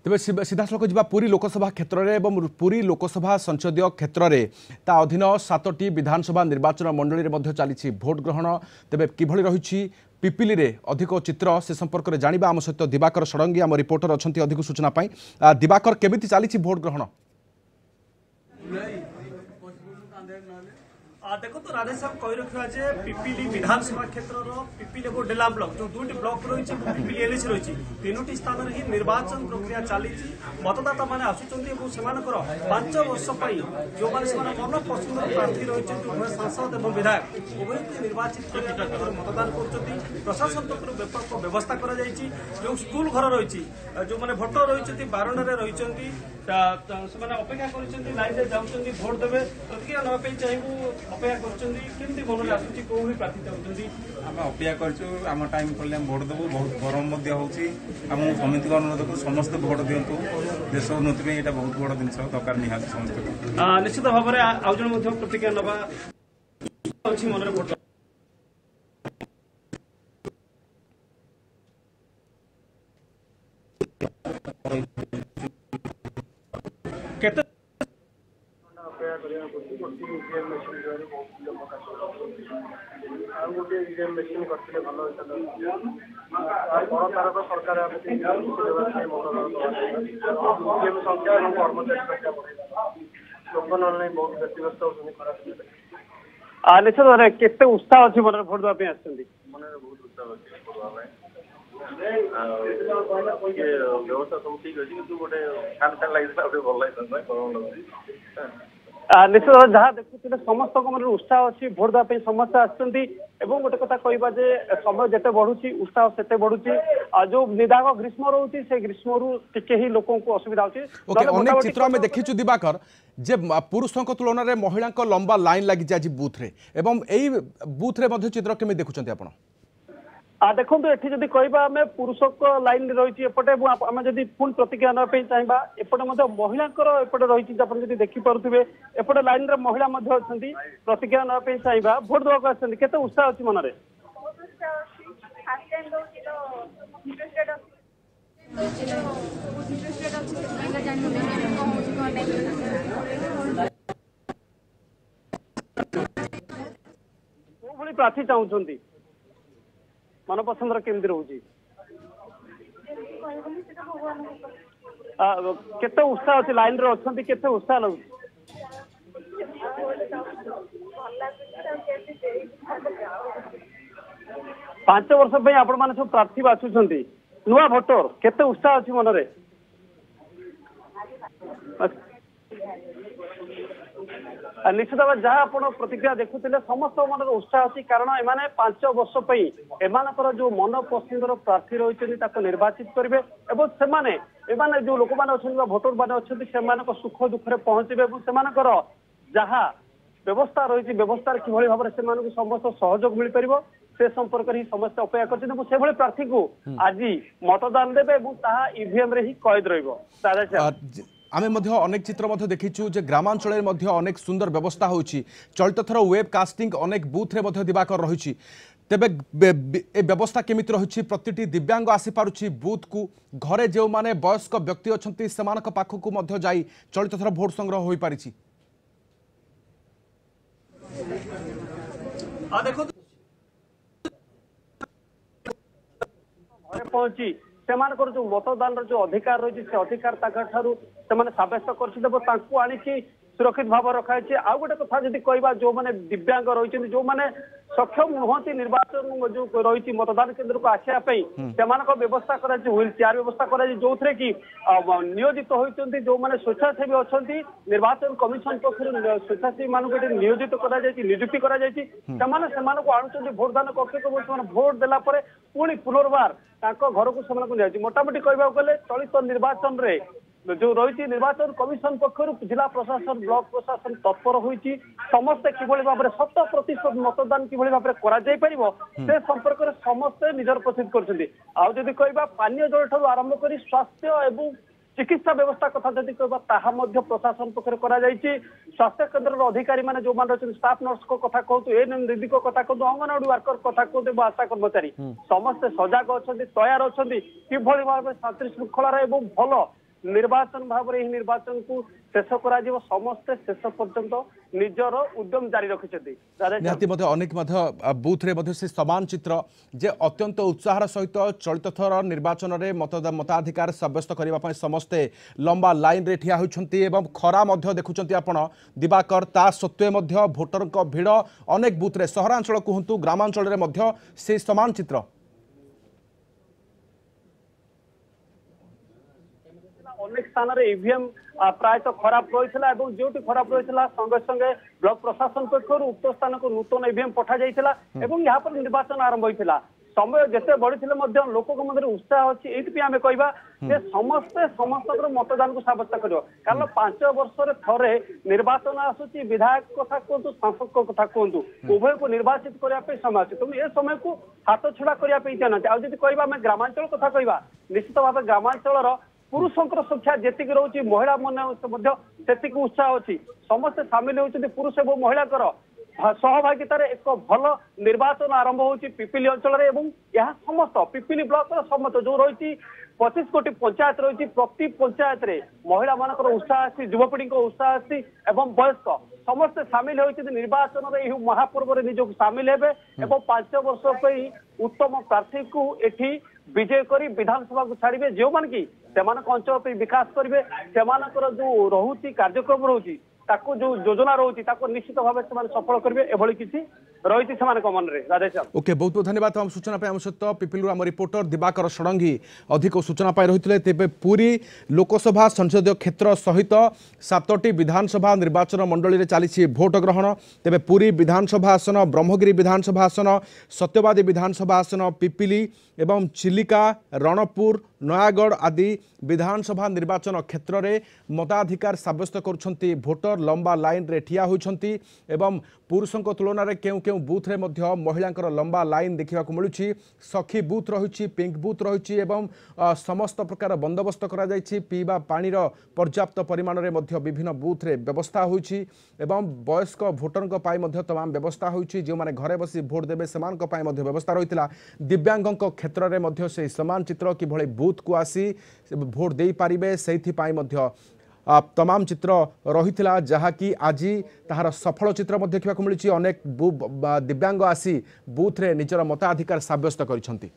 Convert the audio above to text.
तेज सीधा सड़क जा पुरी लोकसभा क्षेत्र में पुरी लोकसभा संसदीय क्षेत्र में ता अधीन 7टी विधानसभा निर्वाचन मंडली में चली भोट ग्रहण तेज किभली रही पिपिली रे अधिक चित्र से संपर्क में जाना आम सहित दिवाकर षडंगी आम रिपोर्टर अच्छा अधिक सूचना दिवाकर केमिति चली भोट ग्रहण देखो तो राधे साहब कही रखा जे पिपिली विधानसभा क्षेत्र पिपिली और डेला ब्लॉक जो दुईट ब्लॉक रही पिपिली एलएसी रही तीनोटी स्थान में ही निर्वाचन प्रक्रिया चली मतदाता मैंने आसुच्च 5 वर्ष जो मैंने मन पसंद प्रार्थी रही उभय सांसद और विधायक उभय निर्वाचित मतदान कर प्रशासन तरफ व्यापक व्यवस्था जो स्कूल घर रही जो मैंने भोटर रही बारंडार रही अपेक्षा कर लाइन में जाऊँच भोट देवे प्रतिक्रिया नापी चाहूँ अपेक्षा करमती मन आसूँ कौ भी प्रार्थी चाहते आम अपेक्षा कर टाइम कले भोट देवु बहुत गरम समिति को अनुरोध करूँ समस्त भोट दिंतु देश उन्नति में यहाँ बहुत बड़ जिन दरकार निहाती समस्त निश्चित भाव में आउ जन प्रतिक्रिया नवा मन भोट केते गोटे ईवीएम मेसीन करते भल बड़ तारक सरकार ईवीएम संख्या और कर्मचारी संख्या लोक ना बहुत व्यक्तिगत निश्चित भाव केते उत्साह अच्छी मन भोट देवाई मन बहुत उत्साह अच्छे व्यवस्था सब ठीक अच्छे कि गोटे फैन फैन लगे भल लगे निश्चित भाव जहाँ देखुते समस्त मन उत्साह अच्छी भोट देवाई समस्ते आसुँच गोटे कथा कहवा समय जिते बढ़ुची उत्साह से बढ़ुची जो निदाघ ग्रीष्म रोचे से ग्रीष्म टिके ही लोक असुविधा अनेक चित्र आम देखीचु दिवाकर जे पुरुषों तुलन में महिला लंबा लाइन लगी आज बूथ रे एवं यही बूथ रे चित्र केमी देखुं आप देखो ये जदि कह पुरुष लाइन रही एपटे आम जब पुणी प्रतिक्रिया नापी चाहिए एपटे महिला एपटे रही देखिपे एपटे लाइन रे महिला अच्छा प्रतिक्रिया नापी चाहिए भोट देवा केते उत्साह अच्छी मन प्रार्थी चाहूँगी मन पसंद केमती रोचे केते उत्साह अच्छे लाइन रे अच्छा केते उत्साह लगुच 5 वर्ष आपण मैंने सब प्रार्थी बाछुंट नुआ भोटर केते उत्साह अच्छी मन रे निश्चित भाव जहाँ आप प्रतिक्रिया देखुले समस्त मन उत्साह अच्छी कारण एमाने 5 वर्ष एमानकर जो मन पसंदर प्रार्थी रही निर्वाचित करेंगे एवं जो लोक मैंने भोटर मैंने अच्छा सुख दुखे पहुंचे और जहाँ व्यवस्था रही व्यवस्था कि भाव में समस्त सहयोग मिल पार से संपर्क ही समस्त अपेक्षा कर प्रार्थी को आज मतदान देवे ईवीएम रे ही कैद रही आमे अनेक चित्र देखीचु जे ग्रामांचल में अनेक सुंदर व्यवस्था होची चलित थर वेब कास्टिंग अनेक बूथ रे दिवाकर रही तेबे ए व्यवस्था केमिति रही प्रति दिव्यांग आसी पारुछि बूथ को घरे जो माने वयस्क व्यक्ति अछंती सेमानक पाखकु मध्य जाई चलित थर भोट संग्रह होई पारिछि देखो पहुंची सेमानकर जो मतदान जो अधिकार रही से अधिकार सब्यस्त कर सुरक्षित भाव रखा आउ गोटे कथा जब कह जो मैंने दिव्यांग रही जो मैंने सक्षम नुहति निर्वाचन जो रही मतदान केन्द्र को आसापी से व्यवस्था कर व्हील चेयर व्यवस्था कर जो थे कि नियोजित होती जो मैंने स्वेच्छासेवी अच्छा निर्वाचन कमिशन पक्ष स्वेच्छासेवी मान नियोजित नियुक्ति आणुच्च भोटदान कक्ष को भोट देला पुणी पुनर्बार घर को मोटामोटी कहवा गले चलित निर्वाचन में जो रही निर्वाचन कमिशन पक्ष जिला प्रशासन ब्लॉक प्रशासन तत्पर होती समस्ते किभली भाव में 100% मतदान किभली भाव में से संपर्क में समस्ते निजर प्रसिद्ध कर कहवा पानीय जल ठार आरंभ कर स्वास्थ्य एवं चिकित्सा व्यवस्था कथा जदि कहवा प्रशासन पक्ष स्वास्थ्य केन्द्र अधिकारी मैंने जो मान रही स्टाफ नर्स को कथा कहतु एएनएम दीदी को कथा कहतु अंगनवाड़ी वर्कर कथा कहतु आशा कर्मचारी समस्ते सजग अच्छा तैयार अच्छा कि भाव में शांति श्रृंखलार भल निर्वाचन भाव में निर्वाचन को शेष करा समस्ते शेष पर्यंत निजर उद्यम जारी रखिछथि निहाती मध्य अनेक मध्य बूथ रे मध्य से समान चित्र जे अत्यंत उत्साहर सहित चलित थर निर्वाचन रे मताधिकार सब्यस्त करने पई समस्ते लंबा लाइन रे ठिया होइछंती एवं खरा मध्य देखुछंती आपण दिवाकर ता सत्वे मध्य भोटर को भिड़ अनेक बूथ रे सहरांचल कहंतु ग्रामांचल रे मध्य से समान चित्र अनेक स्थान रे ईवीएम प्रायतः खराब रही जो खराब रही संगे संगे ब्लॉक प्रशासन पक्ष उक्त स्थान को नूतन ईवीएम पठा जाइथिला एवं यहाँ पर निर्वाचन आरंभ होइथिला समय जिते बढ़ी लोक मध्य उत्साह अच्छी ये आम कहवा समस्ते समस्त मतदान को सब्यस्त कर कारण 5 वर्ष थे निर्वाचन आसूची विधायक कथा कहतु सांसद कथा कहतु उभय को निर्वाचित करने समय अच्छे तेणु ए समय को हाथ छड़ा करने चाहते आदि कहवा ग्रामांचल कथा कहवा निश्चित भाव ग्रामांचल पुरुषों संख्या जी रोचे महिला मन से उत्साह अच्छी समस्ते सामिल होती पुरुष और महिला सहभागितार एक भल निर्वाचन आरंभ होची पिपिली अंचल यह समस्त पिपिली ब्लॉक समस्त जो रही 25 कोटी पंचायत रही प्रति पंचायत रे महिला मान उत्साह आसी युवपीढ़ी उत्साह आसी एवं वयस्क समस्ते सामिल होती निर्वाचन में महापर्व निजक सामिल हेबे एवं 5 वर्ष उत्तम प्रार्थी को एठी विजय करी विधानसभा को छाड़े जो मान की अंचल विकास करेंगे से जो रोची कार्यक्रम रोची ताको जो योजना रोची ताको निश्चित भाव से सफल करेंगे एभली किसी रही मन में राधेश्याम। ओके बहुत बहुत धन्यवाद हम सूचना आम सहित पिपिलू आम रिपोर्टर दिवाकर षडंगी अधिक सूचना रही तेज पूरी लोकसभा संसदीय क्षेत्र सहित 7टी विधानसभा निर्वाचन मंडली में चली भोट ग्रहण तेज पूरी विधानसभा आसन ब्रह्मगिरी विधानसभा आसन सत्यवादी विधानसभा आसन पिपिली एवं चिलिका रणपुर नयागढ़ आदि विधानसभा निर्वाचन क्षेत्र में मताधिकार सब्यस्त करुछंती भोटर लंबा लाइन रे ठिया होइछंती एवं पुरुषों तुलन में केउ केउ बूथ रे मध्य महिलांकर लंबा लाइन देखा मिलूँ सखी बूथ रही पिंक बूथ रही एवं समस्त प्रकार बंदोबस्त करा जायछि पीवा पानीर पर्याप्त परिमाण में मध्य विभिन्न बूथ रे व्यवस्था होइछि एवं वयस्क भोटर पाई मध्य तमाम व्यवस्था होइछि जो माने घरे बसी भोट देबे समानक पाई मध्य व्यवस्था रहितला दिव्यांगक क्षेत्र में मध्य से समान चित्र किभଳି बूथ को आसी भोट दे पारिबे सेथि पाई मध्य तमाम चित्र रही जहाँकि आज ताहार सफल चित्र देखा मिली अनेक दिव्यांग आसी बूथ रे निजर मताधिकार सब्यस्त करिसेंती।